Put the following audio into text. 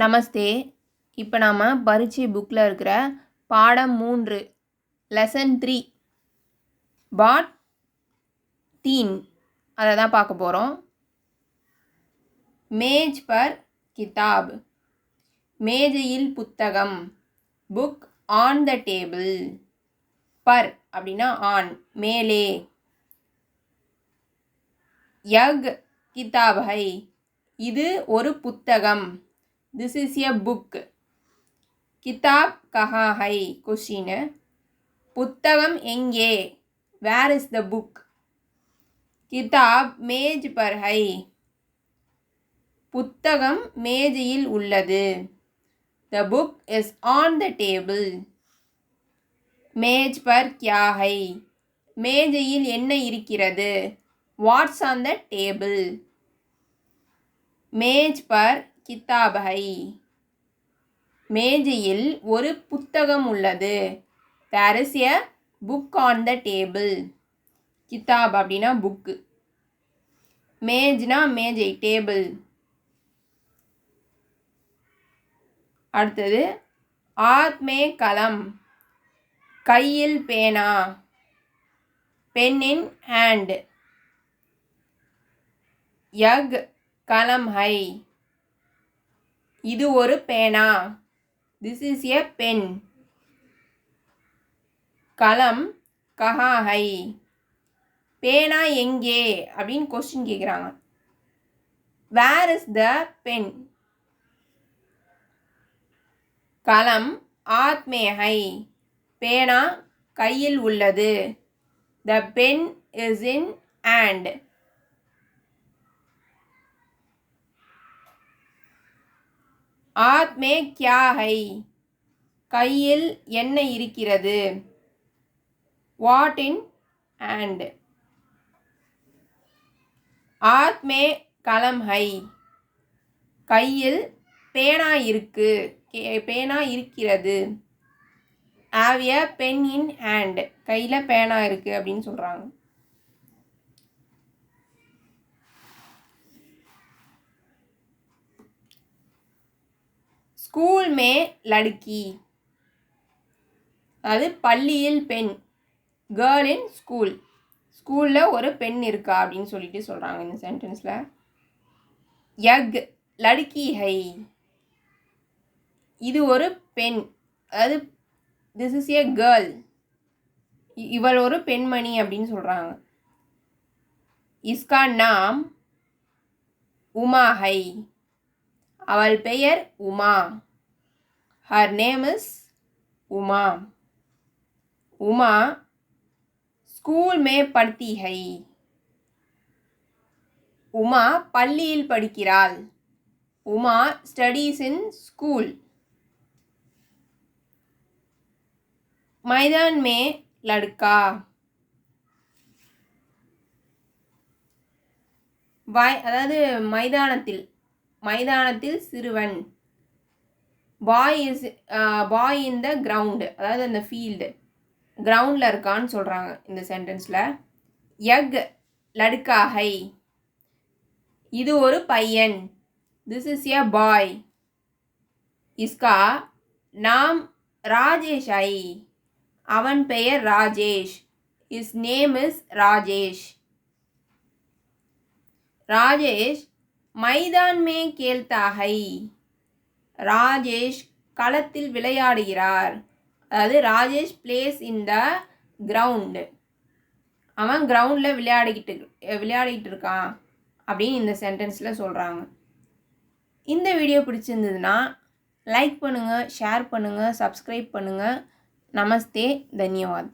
நமஸ்தே. இப்போ நாம் பரீட்சை புக்கில் இருக்கிற பாடம் 3 லெசன் 3 பாட் 3 அதை தான் பார்க்க போகிறோம். மேஜ் பர் கிதாப், மேஜையில் புத்தகம். Book on the table. Per அப்படின்னா ஆன், மேலே. யக் கிதாப் ஹை, இது ஒரு புத்தகம். This is a book. கிதாப் கஹா ஹை, கொஸ்டின். புத்தகம் எங்கே, வேர் இஸ் த புக். கிதாப் மேஜ் பர் ஹை, புத்தகம் மேஜையில் உள்ளது. The book is on the table. மேஜ் பர் கியா ஹை, மேஜையில் என்ன இருக்கிறது. What's on the table. மேஜ் பர் கிதாப் ஹை, மேஜையில் ஒரு புத்தகம் உள்ளது. There is a book on the table. கிதாப் அப்படின்னா புக்கு, மேஜ்னா மேஜை, டேபிள். அடுத்தது ஆத்மே கலம், கையில் பேனா. Pen in hand. யக் கலம் ஹை, இது ஒரு பேனா. This is a pen. கலம் கஹா ஹை, பேனா எங்கே அப்படின்னு கொஸ்டின் கேட்குறாங்க. Where is the pen. கலம் ஆத்மே ஹை, பேனா கையில் உள்ளது. The pen is in hand. ஆத்மே கியா ஹை, கையில் என்ன இருக்கிறது. What in hand. ஆத்மே கலம் ஹை, கையில் பேனா இருக்கு, பேனா இருக்கிறது. Have a pen in hand, கையில் பேனா இருக்குது அப்படின்னு சொல்கிறாங்க. ஸ்கூல் மே லடுக்கி, அதாவது பள்ளியில் பெண். கேர்ள் இன் ஸ்கூல், ஸ்கூலில் ஒரு பெண் இருக்கா அப்படின்னு சொல்லிட்டு சொல்கிறாங்க இந்த சென்டென்ஸில். யக் லடுக்கி ஹை, இது ஒரு பெண், அதாவது திஸ் இஸ் ஏ கேர்ள், இவள் ஒரு பெண்மணி அப்படின்னு சொல்கிறாங்க. இஸ்கா நாம் உமா ஹை, அவள் பெயர் Uma. Her name is Uma. Uma school மே படுத்தி ஹை, உமா பள்ளியில் படிக்கிறாள். Uma studies in school. மைதான் மே லடுக்கா, அதாவது மைதானத்தில், மைதானத்தில் சிறுவன். Boy is bye in the ground, அதாவது அந்த ஃபீல்டு, கிரவுண்டில் இருக்கான்னு சொல்கிறாங்க இந்த சென்டென்ஸில். யக் லடுக்கா ஹை, இது ஒரு பையன். திஸ் இஸ் எ பாய். இஸ்கா நாம் ராஜேஷ் ஹை, அவன் பெயர் Rajesh. Is name is Rajesh. Rajesh மைதான் மே கேல்தா ஹை, ராஜேஷ் களத்தில் விளையாடுகிறார். அதாவது Rajesh plays in the ground, அவன் கிரவுண்டில் விளையாடிக்கிட்டு இருக்கான் அப்படின்னு இந்த சென்டென்ஸில் சொல்கிறாங்க. இந்த வீடியோ பிடிச்சிருந்ததுன்னா லைக் பண்ணுங்கள், ஷேர் பண்ணுங்கள், சப்ஸ்கிரைப் பண்ணுங்கள். நமஸ்தே, தன்யவாத்.